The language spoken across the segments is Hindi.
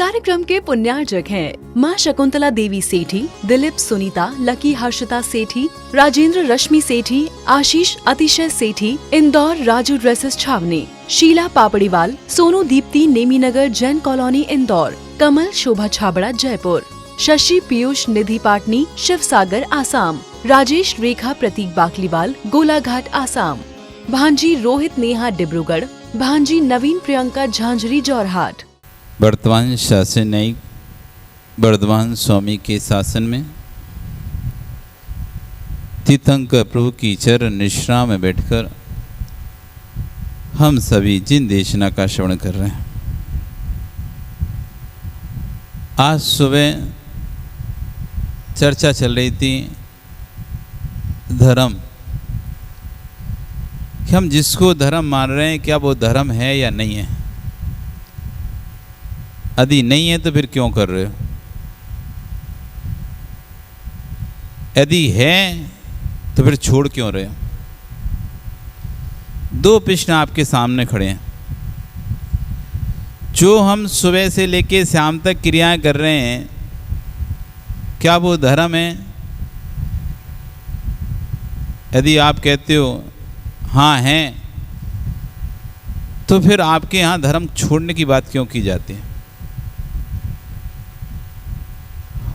कार्यक्रम के पुण्यार्जक हैं मां शकुंतला देवी सेठी, दिलीप सुनीता, लकी हर्षिता सेठी, राजेंद्र रश्मि सेठी, आशीष अतिशय सेठी, इंदौर राजू ड्रेसेस छावनी, शीला पापड़ीवाल, सोनू दीप्ति नेमीनगर जैन कॉलोनी इंदौर, कमल शोभा छाबड़ा जयपुर, शशि पीयूष निधि पाटनी शिवसागर आसाम, राजेश रेखा प्रतीक बाकलीवाल गोलाघाट आसाम, भांजी रोहित नेहा डिब्रूगढ़, भांजी नवीन प्रियंका झांझरी जोरहाट। वर्तमान शासन न्यायिक वर्धमान स्वामी के शासन में तीर्थंकर प्रभु की चरण निश्रा में बैठकर हम सभी जिन देशना का श्रवण कर रहे हैं। आज सुबह चर्चा चल रही थी धर्म, कि हम जिसको धर्म मान रहे हैं क्या वो धर्म है या नहीं है। यदि नहीं है तो फिर क्यों कर रहे हो, यदि है तो फिर छोड़ क्यों रहे हो। दो प्रश्न आपके सामने खड़े हैं। जो हम सुबह से लेके शाम तक क्रियाएं कर रहे हैं क्या वो धर्म है। यदि आप कहते हो हाँ हैं, तो फिर आपके यहाँ धर्म छोड़ने की बात क्यों की जाती है।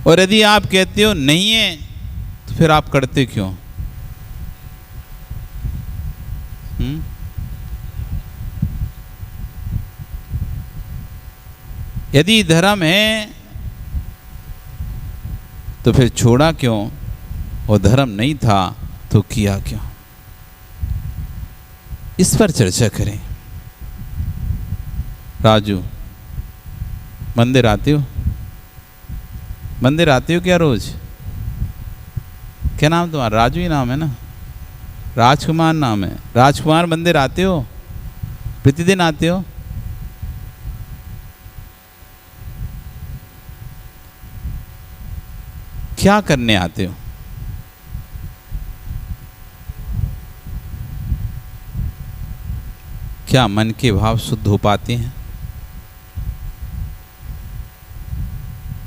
और यदि आप कहते हो नहीं है तो फिर आप करते क्यों। यदि धर्म है तो फिर छोड़ा क्यों, और धर्म नहीं था तो किया क्यों। इस पर चर्चा करें। राजू, मंदिर आते हो? मंदिर आते हो क्या रोज? क्या नाम तुम्हारा? राजू ही नाम है ना? राजकुमार नाम है। राजकुमार, मंदिर आते हो? प्रतिदिन आते हो? क्या करने आते हो? क्या मन के भाव शुद्ध हो पाते हैं?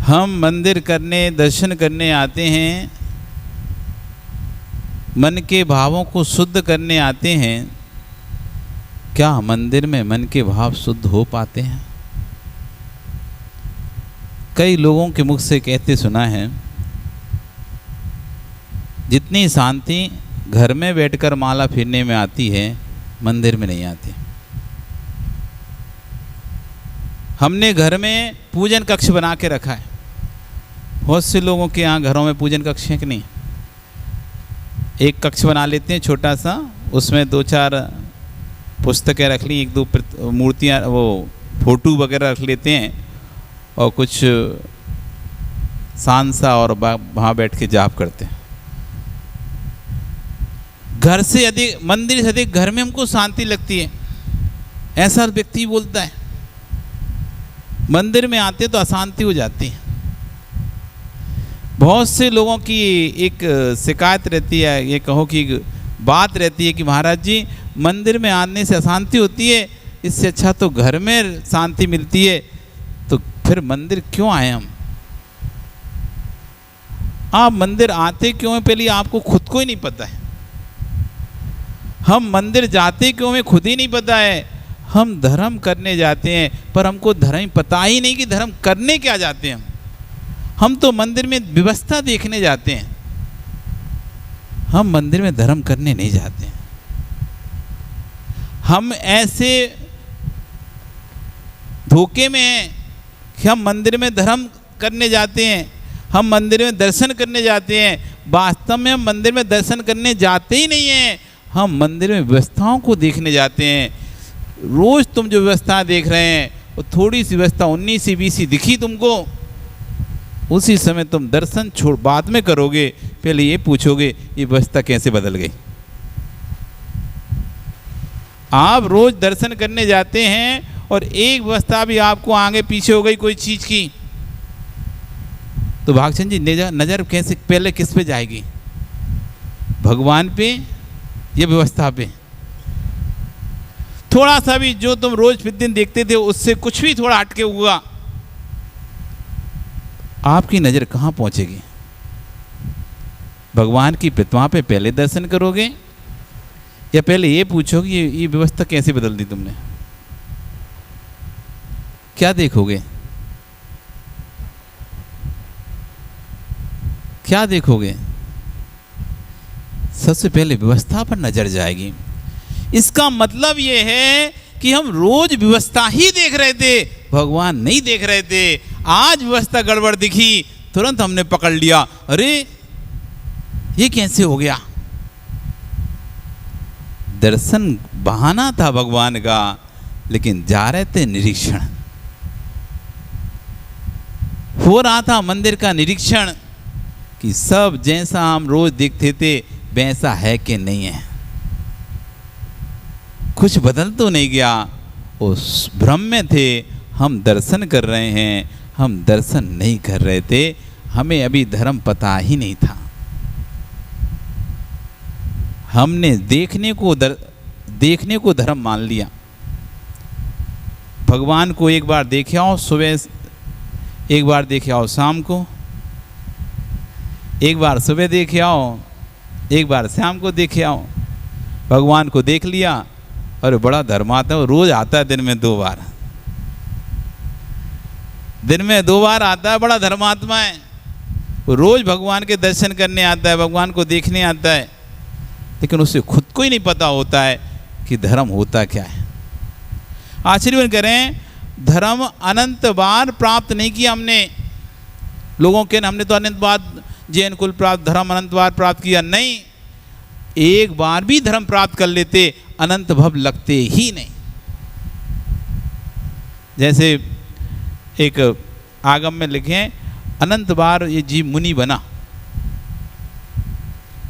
हम मंदिर करने, दर्शन करने आते हैं, मन के भावों को शुद्ध करने आते हैं। क्या मंदिर में मन के भाव शुद्ध हो पाते हैं? कई लोगों के मुख से कहते सुना है, जितनी शांति घर में बैठकर माला फिरने में आती है, मंदिर में नहीं आती। हमने घर में पूजन कक्ष बना के रखा है। बहुत से लोगों के यहाँ घरों में पूजन कक्ष है कि नहीं। एक कक्ष बना लेते हैं छोटा सा, उसमें दो चार पुस्तकें रख ली, एक दो मूर्तियाँ, वो फोटो वगैरह रख लेते हैं, और कुछ सांसा और वहाँ बैठ के जाप करते हैं। घर से अधिक, मंदिर से अधिक घर में हमको शांति लगती है, ऐसा व्यक्ति बोलता है। मंदिर में आते तो अशांति हो जाती है। बहुत से लोगों की एक शिकायत रहती है, ये कहो कि बात रहती है कि महाराज जी, मंदिर में आने से अशांति होती है, इससे अच्छा तो घर में शांति मिलती है, तो फिर मंदिर क्यों आए हम। आप मंदिर आते क्यों हैं, पहले आपको खुद को ही नहीं पता है। हम मंदिर जाते क्यों हमें खुद ही नहीं पता है। हम धर्म करने जाते हैं, पर हमको धर्म पता ही नहीं कि धर्म करने क्या जाते हैं। हम तो मंदिर में व्यवस्था देखने जाते हैं, हम मंदिर में धर्म करने नहीं जाते हैं। हम ऐसे धोखे में हैं कि हम मंदिर में धर्म करने जाते हैं, हम मंदिर में दर्शन करने जाते हैं। वास्तव में हम मंदिर में दर्शन करने जाते ही नहीं हैं, हम मंदिर में व्यवस्थाओं को देखने जाते हैं। रोज तुम जो व्यवस्था देख रहे हैं, वो थोड़ी सी व्यवस्था 19-20 दिखी तुमको, उसी समय तुम दर्शन छोड़ बाद में करोगे, पहले ये पूछोगे ये व्यवस्था कैसे बदल गई। आप रोज दर्शन करने जाते हैं और एक व्यवस्था भी आपको आगे पीछे हो गई कोई चीज की, तो भागचंद जी नजर कैसे पहले किस पे जाएगी, भगवान पे या व्यवस्था पे। थोड़ा सा भी जो तुम रोज प्रतिदिन देखते थे उससे कुछ भी थोड़ा हटके हुआ आपकी नज़र कहाँ पहुँचेगी? भगवान की प्रतिमा पे पहले दर्शन करोगे या पहले ये पूछोगे ये व्यवस्था कैसे बदल दी तुमने? क्या देखोगे? क्या देखोगे? सबसे पहले व्यवस्था पर नजर जाएगी। इसका मतलब ये है कि हम रोज व्यवस्था ही देख रहे थे, भगवान नहीं देख रहे थे। आज व्यवस्था गड़बड़ दिखी, तुरंत हमने पकड़ लिया, अरे ये कैसे हो गया? दर्शन बहाना था भगवान का, लेकिन जा रहे थे निरीक्षण। हो रहा था मंदिर का निरीक्षण कि सब जैसा हम रोज देखते थे वैसा है कि नहीं है, कुछ बदल तो नहीं गया। उस भ्रम में थे, हम दर्शन कर रहे हैं, हम दर्शन नहीं कर रहे थे, हमें अभी धर्म पता ही नहीं था। हमने देखने को धर्म मान लिया। भगवान को एक बार देखे आओ सुबह, एक बार देखे आओ शाम को, एक बार सुबह देखे आओ, एक बार शाम को देखे आओ। भगवान को देख लिया, और बड़ा धर्मात्मा है, रोज आता है दिन में 2 बार, दिन में 2 बार आता है, बड़ा धर्मात्मा है। वो रोज भगवान के दर्शन करने आता है, भगवान को देखने आता है, लेकिन उसे खुद को ही नहीं पता होता है कि धर्म होता क्या है। आशीर्वाद करें, धर्म अनंत बार प्राप्त नहीं किया हमने। लोगों के हमने तो अनंत बार जैन कुल प्राप्त, धर्म अनंत बार प्राप्त किया, नहीं। एक बार भी धर्म प्राप्त कर लेते अनंत भव लगते ही नहीं। जैसे एक आगम में लिखे, अनंत बार ये जीव मुनि बना,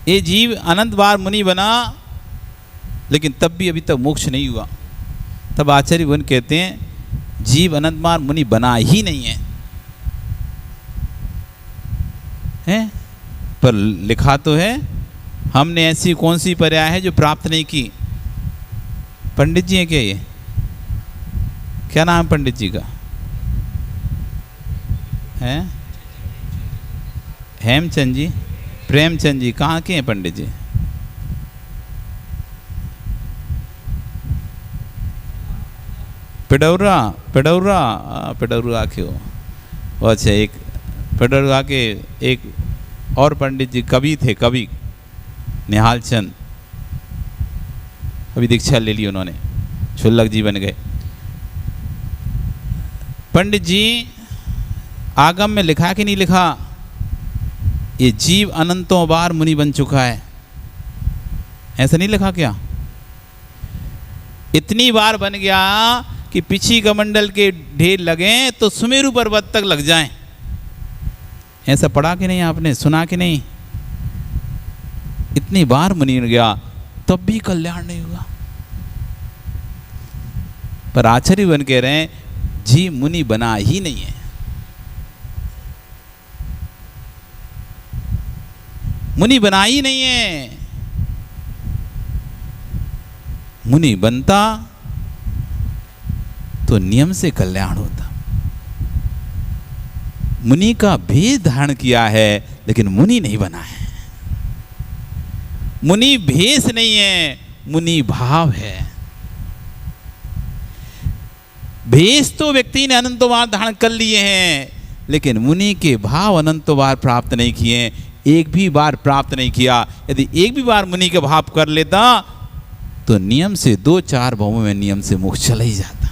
ये जीव अनंत बार मुनि बना, लेकिन तब भी अभी तक मोक्ष नहीं हुआ। तब आचार्य वन कहते हैं जीव अनंत बार मुनि बना ही नहीं है, हैं? पर लिखा तो है, हमने ऐसी कौन सी पर्याय है जो प्राप्त नहीं की। पंडित जी हैं क्या ये? क्या नाम है पंडित जी का? हैं? हेमचंद जी, प्रेमचंद जी, कहाँ के हैं पंडित जी? पिडौरा, पिडौरा, पिडौरा के हो। अच्छा, एक पिडौरा के एक और पंडित जी कवि थे, कवि निहाल चंद, अभी दीक्षा ले ली उन्होंने, शुल्लक जी बन गए। पंडित जी आगम में लिखा कि नहीं लिखा, ये जीव अनंतों बार मुनि बन चुका है, ऐसा नहीं लिखा क्या? इतनी बार बन गया कि पिछी कमंडल के ढेर लगे तो सुमेरु पर्वत तक लग जाएं। ऐसा पढ़ा कि नहीं आपने, सुना कि नहीं? इतनी बार मुनि गया तब भी कल्याण नहीं हुआ। पर आचार्य बन कह रहे हैं जी मुनि बना ही नहीं है। मुनि बना ही नहीं है। मुनि बनता तो नियम से कल्याण होता। मुनि का भेद धारण किया है, लेकिन मुनि नहीं बना है। मुनि भेष नहीं है, मुनि भाव है। भेष तो व्यक्ति ने अनंतों बार धारण कर लिए हैं, लेकिन मुनि के भाव अनंतों बार प्राप्त नहीं किए, एक भी बार प्राप्त नहीं किया। यदि एक भी बार मुनि के भाव कर लेता तो नियम से 2-4 भावों में नियम से मोक्ष चला ही जाता।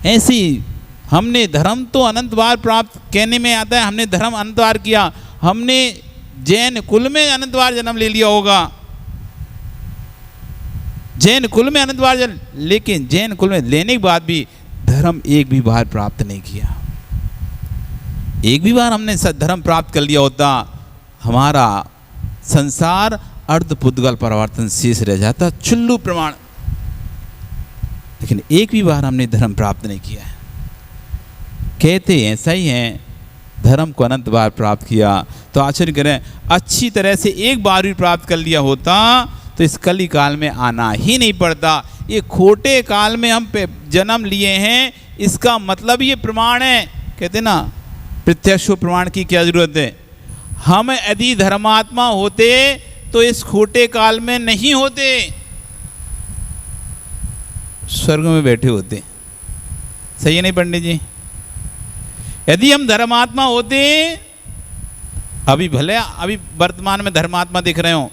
ऐसी हमने धर्म तो अनंत बार प्राप्त कहने में आता है, हमने धर्म अनंत बार किया, हमने जैन कुल में अनंत बार जन्म ले लिया होगा, जैन कुल में अनंत बार लेकिन जैन कुल में लेने के बाद भी धर्म एक भी बार प्राप्त नहीं किया। एक भी बार हमने धर्म प्राप्त कर लिया होता, हमारा संसार अर्धपुद्गल परिवर्तन शेष रह जाता, चुल्लू प्रमाण। लेकिन एक भी बार हमने धर्म प्राप्त नहीं किया है। कहते ऐसा ही है, धर्म को अनंत बार प्राप्त किया तो आश्चर्य करें, अच्छी तरह से एक बार भी प्राप्त कर लिया होता तो इस कली काल में आना ही नहीं पड़ता। ये खोटे काल में हम जन्म लिए हैं, इसका मतलब ये प्रमाण है कहते ना प्रत्यक्ष प्रमाण की क्या जरूरत है। हम यदि धर्मात्मा होते तो इस खोटे काल में नहीं होते, स्वर्ग में बैठे होते। सही है नहीं पंडित जी? यदि हम धर्मात्मा होते, अभी भले अभी वर्तमान में धर्मात्मा दिख रहे हो,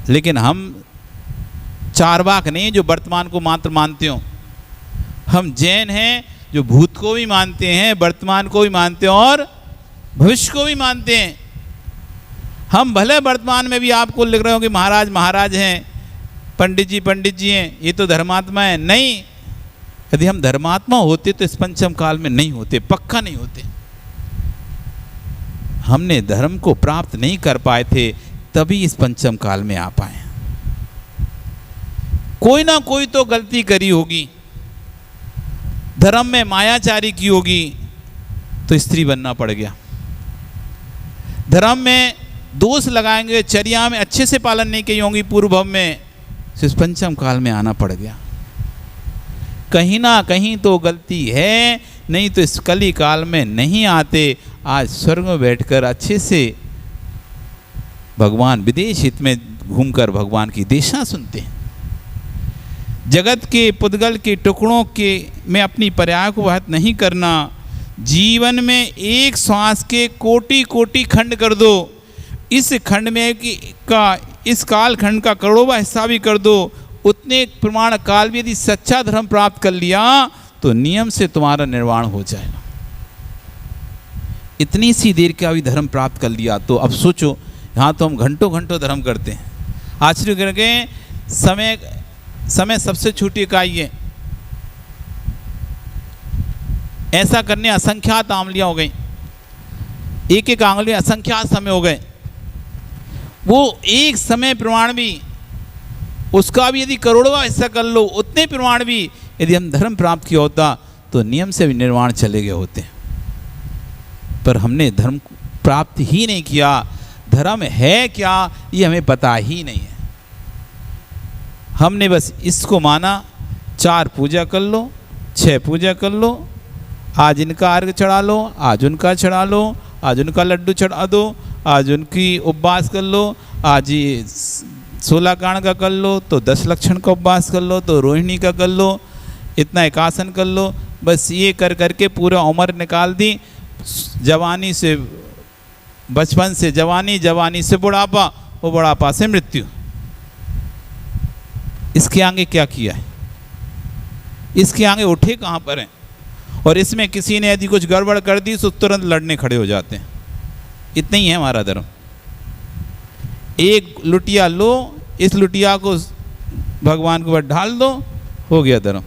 लेकिन हम चारवाक नहीं जो वर्तमान को मात्र मानते हो। हम जैन हैं जो भूत को भी मानते हैं, वर्तमान को भी मानते हैं और भविष्य को भी मानते हैं। हम भले वर्तमान में भी आपको लिख रहे हो कि महाराज महाराज हैं, पंडित जी हैं, ये तो धर्मात्मा है। नहीं, यदि हम धर्मात्मा होते तो इस पंचम काल में नहीं होते, पक्का नहीं होते। हमने धर्म को प्राप्त नहीं कर पाए थे, तभी इस पंचम काल में आ पाए। कोई ना कोई तो गलती करी होगी, धर्म में मायाचारी की होगी तो स्त्री बनना पड़ गया। धर्म में दोष लगाएंगे, चर्या में अच्छे से पालन नहीं की होंगी पूर्व भव में, इस पंचम काल में आना पड़ गया। कहीं ना कहीं तो गलती है, नहीं तो इस कली काल में नहीं आते। आज स्वर्ग में बैठकर अच्छे से भगवान विदेश हित में घूमकर भगवान की देशा सुनते हैं। जगत के पुद्गल के टुकड़ों के में अपनी पर्याय को वहत नहीं करना। जीवन में एक श्वास के कोटि कोटि खंड कर दो, इस खंड में इस काल खंड का करोड़ों हिस्सा भी कर दो। उतने प्रमाण काल भी यदि सच्चा धर्म प्राप्त कर लिया तो नियम से तुम्हारा निर्वाण हो जाएगा। इतनी सी देर का भी धर्म प्राप्त कर लिया तो अब सोचो, यहाँ तो हम घंटों घंटों धर्म करते हैं। आश्चर्य करके समय सबसे छोटी इकाई है। ऐसा करने असंख्यात आंगलियां हो गई, एक एक आंगली असंख्यात समय हो गए। वो एक समय प्रमाण भी, उसका भी यदि करोड़वा हिस्सा कर लो, उतने प्रमाण भी यदि हम धर्म प्राप्त किया होता तो नियम से भी निर्वाण चले गए होते। पर हमने धर्म प्राप्त ही नहीं किया। धर्म है क्या ये हमें पता ही नहीं है। हमने बस इसको माना, 4 पूजा कर लो, 6 पूजा कर लो, आज इनका अर्घ चढ़ा लो, आज उनका चढ़ा लो, आज उनका लड्डू चढ़ा दो, आज उनकी उपवास कर लो, आज ही 16 कांड का कर लो, तो 10 लक्षण का उपवास कर लो, तो रोहिणी का कर लो, इतना एकासन कर लो। बस ये कर करके पूरा उम्र निकाल दी। जवानी से बचपन से जवानी, जवानी से बुढ़ापा, वो बुढ़ापा से मृत्यु। इसके आगे क्या किया है? इसके आगे उठे कहाँ पर हैं? और इसमें किसी ने यदि कुछ गड़बड़ कर दी तो तुरंत लड़ने खड़े हो जाते हैं। इतना ही है हमारा धर्म। एक लुटिया लो, इस लुटिया को भगवान के ऊपर ढाल दो, हो गया धर्म।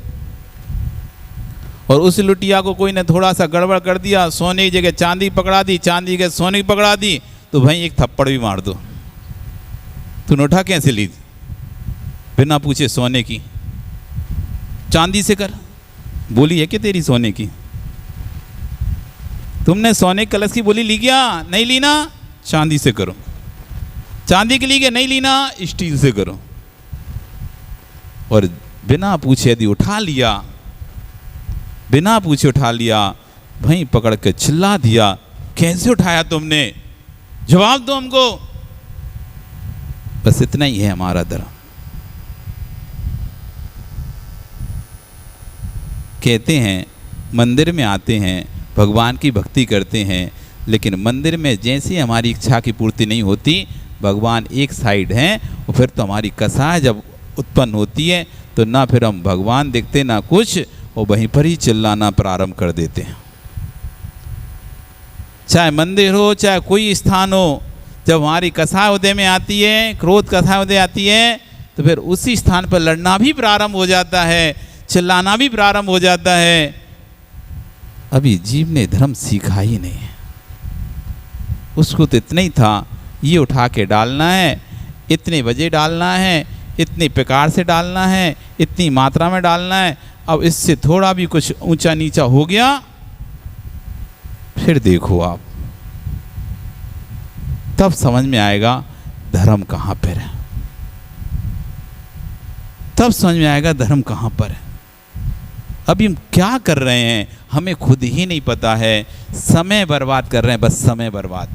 और उस लुटिया को कोई ने थोड़ा सा गड़बड़ कर दिया, सोने की जगह चांदी पकड़ा दी, चांदी की जगह सोने की पकड़ा दी, तो भाई एक थप्पड़ भी मार दो। तूने उठा कैसे ली? बिना पूछे सोने की, चांदी से कर। बोली है कि तेरी सोने की? तुमने सोने कलश की बोली ली क्या? नहीं ली ना, चांदी से करो। चांदी की ली क्या? नहीं ली ना, स्टील से करो। और बिना पूछे यदि उठा लिया, बिना पूछे उठा लिया, भाई पकड़ के चिल्ला दिया, कैसे उठाया तुमने? जवाब दो हमको। बस इतना ही है हमारा धर्म। कहते हैं मंदिर में आते हैं, भगवान की भक्ति करते हैं, लेकिन मंदिर में जैसे हमारी इच्छा की पूर्ति नहीं होती, भगवान एक साइड हैं, और फिर तो हमारी कसाय जब उत्पन्न होती है तो ना फिर हम भगवान देखते ना कुछ, और वहीं पर ही चिल्लाना प्रारंभ कर देते हैं। चाहे मंदिर हो, चाहे कोई स्थान हो, जब हमारी कसाय उदय में आती है, क्रोध कसाय उदय आती है, तो फिर उसी स्थान पर लड़ना भी प्रारंभ हो जाता है, चिल्लाना भी प्रारंभ हो जाता है। अभी जीव ने धर्म सीखा ही नहीं है। उसको तो इतना ही था, ये उठा के डालना है, इतने बजे डालना है, इतनी प्रकार से डालना है, इतनी मात्रा में डालना है। अब इससे थोड़ा भी कुछ ऊंचा नीचा हो गया, फिर देखो आप, तब समझ में आएगा धर्म कहाँ पर है। तब समझ में आएगा धर्म कहाँ पर है। अभी हम क्या कर रहे हैं हमें खुद ही नहीं पता है। समय बर्बाद कर रहे हैं, बस समय बर्बाद।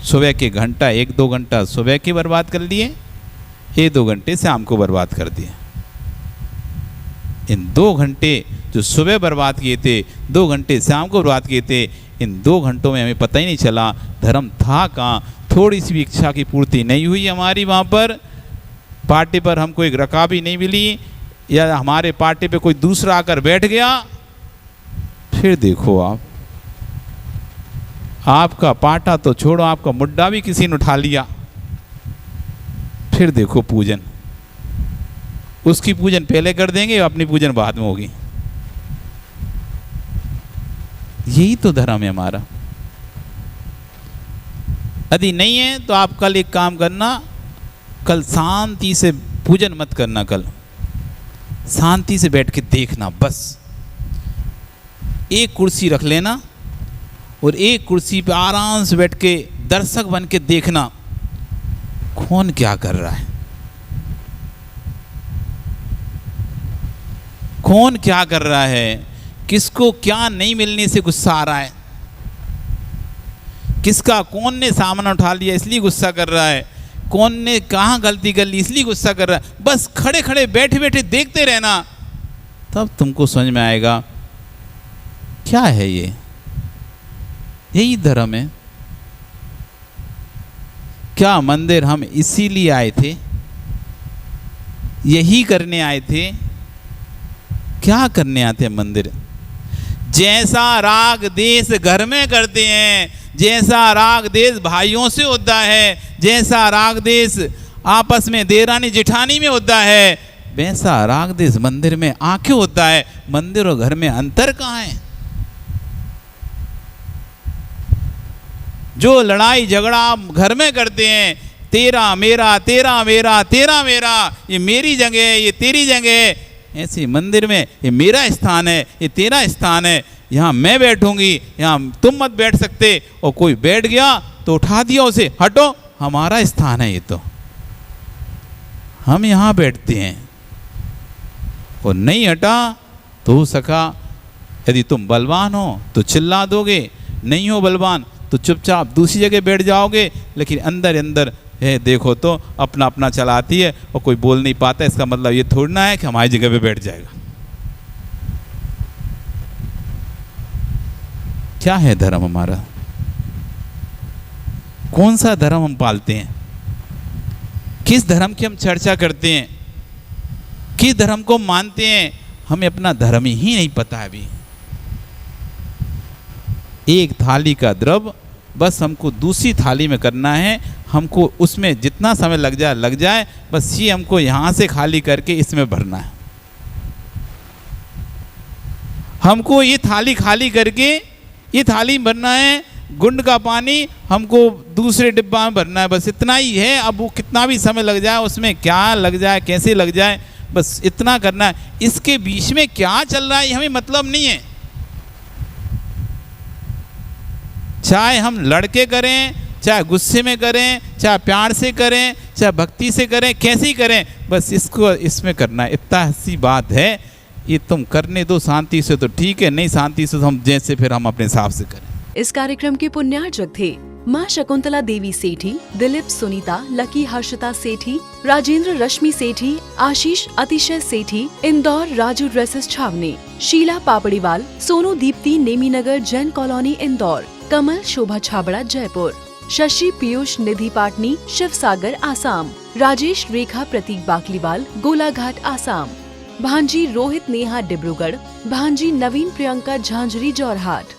सुबह के घंटा 1-2 घंटा सुबह के बर्बाद कर लिए, 1-2 घंटे शाम को बर्बाद कर दिए। इन 2 घंटे जो सुबह बर्बाद किए थे, 2 घंटे शाम को बर्बाद किए थे, इन 2 घंटों में हमें पता ही नहीं चला धर्म था कहाँ। थोड़ी सी भी इच्छा की पूर्ति नहीं हुई हमारी, वहाँ पर पार्टी पर हमको एक रकाबी नहीं मिली, या हमारे पार्टी पे कोई दूसरा आकर बैठ गया, फिर देखो आपका पाटा तो छोड़ो, आपका मुड्डा भी किसी ने उठा लिया। फिर देखो पूजन, उसकी पूजन पहले कर देंगे, अपनी पूजन बाद में होगी। यही तो धर्म है हमारा। यदि नहीं है तो आप कल एक काम करना, कल शांति से पूजन मत करना, कल शांति से बैठ के देखना। बस एक कुर्सी रख लेना और एक कुर्सी पे आराम से बैठ के दर्शक बन के देखना कौन क्या कर रहा है, कौन क्या कर रहा है, किसको क्या नहीं मिलने से गुस्सा आ रहा है, किसका कौन ने सामान उठा लिया इसलिए गुस्सा कर रहा है, कौन ने कहाँ गलती कर ली इसलिए गुस्सा कर रहा है। बस खड़े खड़े बैठे बैठे देखते रहना, तब तुमको समझ में आएगा क्या है ये। यही धर्म है। क्या मंदिर हम इसीलिए आए थे, यही करने आए थे? क्या करने आते हैं मंदिर? जैसा राग देश घर में करते हैं, जैसा राग देश भाइयों से होता है, जैसा राग देश आपस में देरानी जेठानी में होता है, वैसा राग देश मंदिर में आके होता है। मंदिर और घर में अंतर कहाँ है? जो लड़ाई झगड़ा आप घर में करते हैं, तेरा मेरा तेरा मेरा तेरा मेरा, ये मेरी जगह है ये तेरी जगह है, ऐसे मंदिर में ये मेरा स्थान है ये तेरा स्थान है, यहाँ मैं बैठूंगी यहाँ तुम मत बैठ सकते, और कोई बैठ गया तो उठा दिया उसे, हटो हमारा स्थान है ये, तो हम यहाँ बैठते हैं। और नहीं हटा तो हो सका यदि तुम बलवान हो तो चिल्ला दोगे, नहीं हो बलवान तो चुपचाप दूसरी जगह बैठ जाओगे, लेकिन अंदर अंदर है देखो तो अपना अपना चलाती है और कोई बोल नहीं पाता। इसका मतलब ये थोड़ी ना है कि हमारी जगह पे बैठ जाएगा। क्या है धर्म हमारा? कौन सा धर्म हम पालते हैं? किस धर्म की हम चर्चा करते हैं? किस धर्म को मानते हैं? हमें अपना धर्म ही नहीं पता है अभी। एक थाली का द्रव बस हमको दूसरी थाली में करना है, हमको उसमें जितना समय लग जाए, बस ये हमको यहाँ से खाली करके इसमें भरना है। हमको ये थाली खाली करके ये थाली भरना है, गुंड का पानी हमको दूसरे डिब्बा में भरना है, बस इतना ही है। अब वो कितना भी समय लग जाए, उसमें क्या लग जाए कैसे लग जाए, बस इतना करना है। इसके बीच में क्या चल रहा है हमें मतलब नहीं है। चाहे हम लड़के करें, चाहे गुस्से में करें, चाहे प्यार से करें, चाहे भक्ति से करें, कैसे ही करें, बस इसको इसमें करना है। इतना सी बात है, ये तुम करने दो शांति से तो ठीक है, नहीं शांति से तो हम जैसे फिर हम अपने हिसाब से करें। इस कार्यक्रम के पुण्यार्चक थे माँ शकुंतला देवी सेठी, दिलीप सुनीता, लकी हर्षिता सेठी, राजेंद्र रश्मि सेठी, आशीष अतिशय सेठी, इंदौर राजू ड्रेसेस छावनी, शीला पापड़ीवाल, सोनू दीप्ति नेमीनगर जैन कॉलोनी इंदौर, कमल शोभा छाबड़ा जयपुर, शशि पीयूष निधि पाटनी शिव सागर आसाम, राजेश रेखा प्रतीक बाकलीवाल गोलाघाट आसाम, भांजी रोहित नेहा डिब्रूगढ़, भांजी नवीन प्रियंका झांझरी जोरहाट।